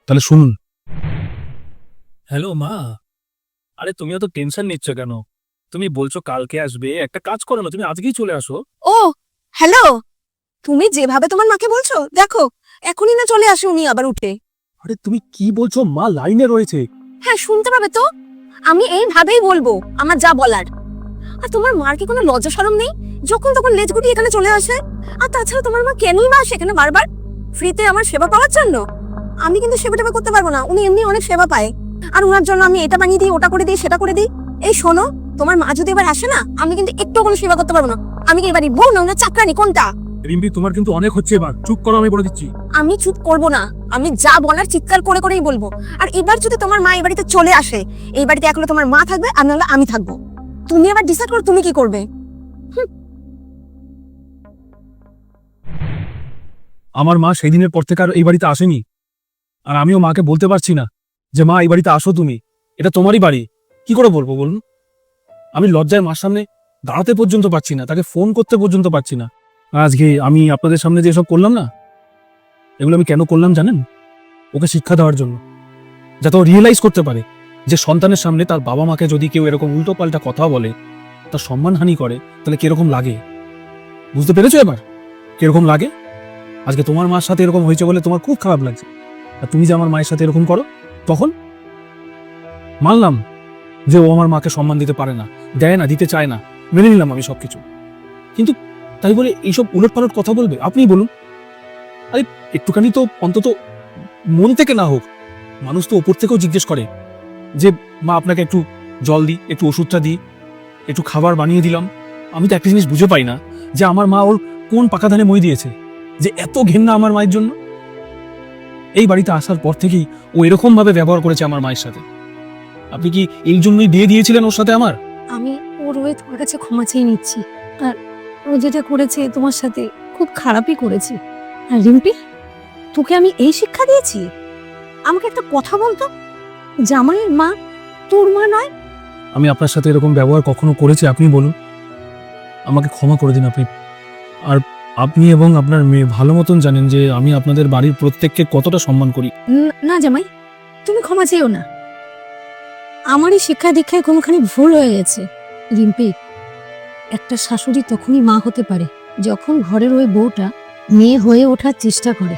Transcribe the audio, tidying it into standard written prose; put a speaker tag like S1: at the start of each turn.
S1: তাহলে শুনুন।
S2: হ্যালো মা। আরে তুমি অত টেনশন নিচ্ছ কেন? তুমি বলছো কালকে আসবে, একটা কাজ করো না, তুমি আজকেই চলে আসো।
S3: ও হ্যালো, তুমি যেভাবে তোমার মাকে বলছো দেখো এখনই না চলে আসে উনি আবার উঠে।
S1: আরে তুমি কি বলছো? মা লাইনে রয়েছে।
S3: হ্যাঁ শুনতে পাবে তো, আমি এইভাবেই বলবো আমার যা বলার। আর তোমার মার কি কোনো লজ্জা শরম নেই? যখন তখন লেজ গুটিয়ে এখানে চলে আসে। আর তাছাড়া তোমার মা কেনই বা আসে এখানে বারবার? ফ্রিতে আমার সেবা পাওয়ার জন্য? আমি কিন্তু সেবা টেবা করতে পারবো না, উনি এমনি অনেক সেবা পায়। আর ওনার জন্য আমি এটা বানিয়ে দিই, ওটা করে দিই, সেটা করে দিই। এই শোনো, তোমার মা যদি এবার আসে না, আমি কিন্তু একটু কোনো সেবা করতে পারবো না। আমি কি এবারই বউ না ওনার চাকরানি কোনটা?
S1: রিম্পি, তোমার কিন্তু অনেক হচ্ছে, এবার চুপ করো, আমি বলে দিচ্ছি।
S3: আমি চুপ করব না, আমি যা বলার চিৎকার করে করেই বলবো। আর এবার যদি তোমার মা এই বাড়িতে চলে আসে, এই বাড়িতে একলো তোমার মা থাকবে আর নাহলে আমি থাকবো। তুমি আবার ডিসাইড করো তুমি কি করবে।
S1: আমার মা সেই দিনের পর থেকে আর এই বাড়িতে আসেনি। আর আমিও মাকে বলতে পারছি না যে মা এই বাড়িতে আসো, তুমি, এটা তোমারই বাড়ি। কি করে বলবো বলুন? আমি লজ্জায় মার সামনে দাঁড়াতে পর্যন্ত পারছি না, তাকে ফোন করতে পর্যন্ত পারছি না। আজকে আমি আপনাদের সামনে যে সব করলাম না, এগুলো আমি কেন করলাম জানেন? ওকে শিক্ষা দেওয়ার জন্য, যাতে ও রিয়েলাইজ করতে পারে যে সন্তানের সামনে তার বাবা মাকে যদি কেউ এরকম উল্টো পাল্টা কথা বলে, তার সম্মানহানি করে, তাহলে কিরকম লাগে। বুঝতে পেরেছো এবার কিরকম লাগে? আজকে তোমার মার সাথে এরকম হয়েছে বলে তোমার খুব খারাপ লাগছে, আর তুমি যে আমার মায়ের সাথে এরকম করো, তখন মানলাম যে ও আমার মাকে সম্মান দিতে পারে না, দেয় না, দিতে চায় না, মেনে নিলাম আমি সবকিছু। কিন্তু তাই বলে এইসব উলটপালট কথা বলবে? আপনিই বলুন। আরে একটুখানি তো অন্তত মন থেকে না হোক, মানুষ তো ওপর থেকেও জিজ্ঞেস করে যে মা আপনাকে একটু জল দিই, একটু ওষুধটা দিই, একটু খাবার বানিয়ে দিলাম। আমি তো একটা জিনিস বুঝে পাই না যে আমার মা ওর কোন পাকা ধানে মই দিয়েছে যে এত ঘেন্না আমার মায়ের জন্য। এই বাড়িতে আসার পর থেকেই ও এরকম ভাবে ব্যবহার করেছে আমার মায়ের সাথে। আপনি কি এই জন্যই বিয়ে দিয়েছিলেন ওর সাথে আমার?
S3: আমি ওর হয়ে তোমার কাছে ক্ষমা চেয়ে নিচ্ছি। আর ও যেটা করেছে তোমার সাথে খুব খারাপই করেছে। আর রিম্পি, তোকে আমি এই শিক্ষা দিয়েছি? আমাকে একটা কথা বলতো, জামাইয়ের মা তোর মা নয়?
S1: আমি আপনার সাথে এরকম ব্যবহার কখনো করেছি? আপনি বলুন, আমাকে ক্ষমা করে দিন আপনি। আর আপনি এবং আপনার মেয়ে ভালো মতন জানেন যে আমি আপনাদের বাড়ির প্রত্যেককে কতটা সম্মান করি।
S3: না জামাই, তুমি ক্ষমা চেয়েও না। আমারই শিক্ষা দীক্ষায় কোনোখানি ভুল হয়ে গেছে। রিম্পি, একটা শাশুড়ি তখনই মা হতে পারে যখন ঘরের ওই বউটা মেয়ে হয়ে ওঠার চেষ্টা করে।